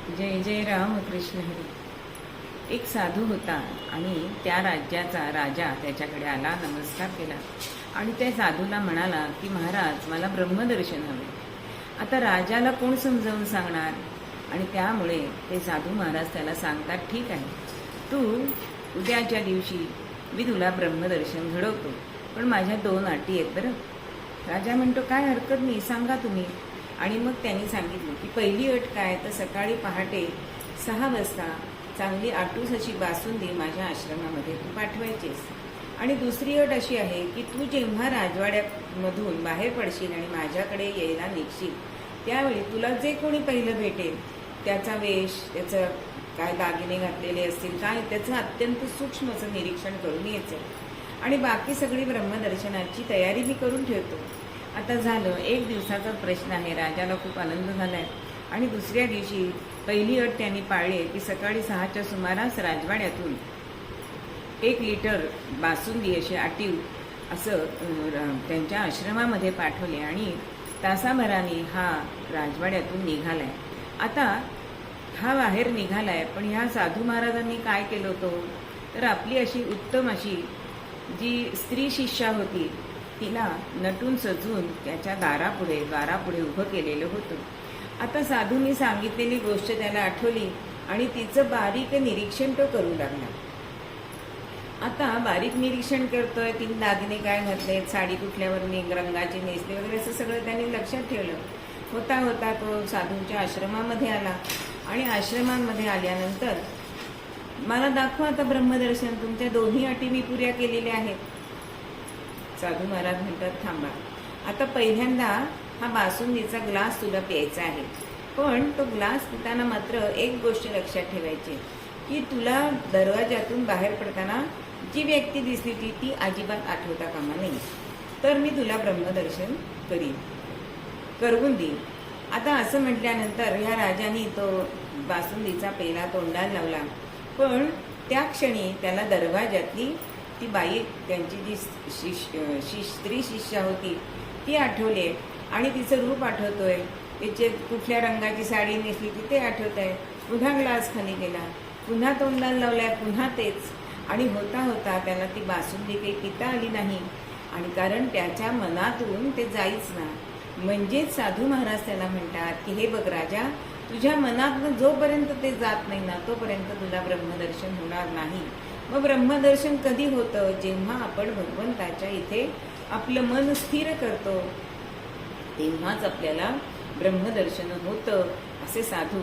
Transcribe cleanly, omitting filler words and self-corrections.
जय जय राम कृष्ण हरी। एक साधू होता आणि त्या राज्याचा राजा त्याच्याकडे आला, नमस्कार केला आणि त्या साधूला म्हणाला की महाराज, मला ब्रह्मदर्शन हवे। आता राजाला कोण समजावून सांगणार? आणि त्यामुळे ते साधू महाराज त्याला सांगतात, ठीक आहे, तू उद्याच्या दिवशी मी तुला ब्रह्मदर्शन घडवतो, पण माझ्या 2 अटी आहेत बरं। राजा म्हणतो, काय हरकत नाही, सांगा तुम्ही। आणि मग त्यांनी सांगितलं की पहिली अट काय, तर सकाळी पहाटे 6 वाजता चांगली आटूस अशी बासुंदी माझ्या आश्रमामध्ये तू पाठवायचीस। आणि दुसरी अट अशी आहे की तू जेव्हा राजवाड्यामधून बाहेर पडशील आणि माझ्याकडे यायला निघशील, त्यावेळी तुला जे कोणी पहिलं भेटेल त्याचा वेश, त्याचं काय दागिने घातलेले असतील काय, त्याचं अत्यंत सूक्ष्म असं निरीक्षण करून यायचं आणि बाकी सगळी ब्रह्मदर्शनाची तयारी मी करून ठेवतो। आता झालं, 1 दिवसाचा प्रश्न आहे। राजाला खूप आनंद झाला आहे आणि दुसऱ्या दिवशी पहिली अट त्यांनी पाळली की सकाळी 6च्या सुमारास राजवाड्यातून 1 लिटर बासुंदी अशी आटीव असं त्यांच्या आश्रमामध्ये पाठवले आणि तासाभराने हा राजवाड्यातून निघालाय। आता हा बाहेर निघालाय, पण ह्या साधू महाराजांनी काय केलं होतं, तर आपली अशी उत्तम अशी जी स्त्री शिष्या होती तिला नटून सजून त्याच्या द्वारापुढे उभं केलेलं होतं। आता साधूंनी सांगितलेली गोष्ट त्याला आठवली आणि तिचं बारीक निरीक्षण तो करू लागला। आता बारीक निरीक्षण करतोय, 3 दागिने काय घातले, साडी कुठल्यावर रंगाची नेसली वगैरे, असं सगळं त्यांनी लक्षात ठेवलं। होता होता तो साधूंच्या आश्रमामध्ये आला आणि आश्रमांमध्ये आल्यानंतर, मला दाखवा आता ब्रह्मदर्शन, तुमच्या 2ही अटी मी पुऱ्या केलेल्या आहेत। साधू महाराज म्हणतात, थांबा, आता पहिल्यांदा हा बासुंदीचा ग्लास तुला प्यायचा आहे, पण तो ग्लास पिताना मात्र एक गोष्ट लक्षात ठेवायची की तुला दरवाजातून बाहेर पडताना जी व्यक्ती दिसली होती ती अजिबात आठवता कामा नये, तर मी तुला ब्रह्मदर्शन करवून देईन। आता असं म्हटल्यानंतर ह्या राजाने तो बासुंदीचा पेला तोंडाला लावला, पण त्या क्षणी त्याला दरवाजातली ती बाई, त्यांची जी स्त्री शिष्या होती ती आठवली आणि तिचं रूप आठवतोय, तिचे कुठल्या रंगाची साडी नेसली ती ते आठवत आहे। पुन्हा ग्लास खाली गेला, पुन्हा तोंडाला लावलाय, पुन्हा तेच, आणि होता होता त्याला ती बासुंदी काही पिता आली नाही, आणि कारण त्याच्या मनातून ते जाईच ना। म्हणजेच साधू महाराज त्याला म्हणतात की हे बघ राजा, तुझ्या मनातून जोपर्यंत ते जात नाही ना, तोपर्यंत तुला ब्रह्मदर्शन होणार नाही। मग ब्रह्मदर्शन कधी होतं, जेव्हा आपण भगवंताच्या इथे आपलं मन स्थिर करतो, तेव्हाच आपल्याला ब्रह्मदर्शन होतं, असे साधू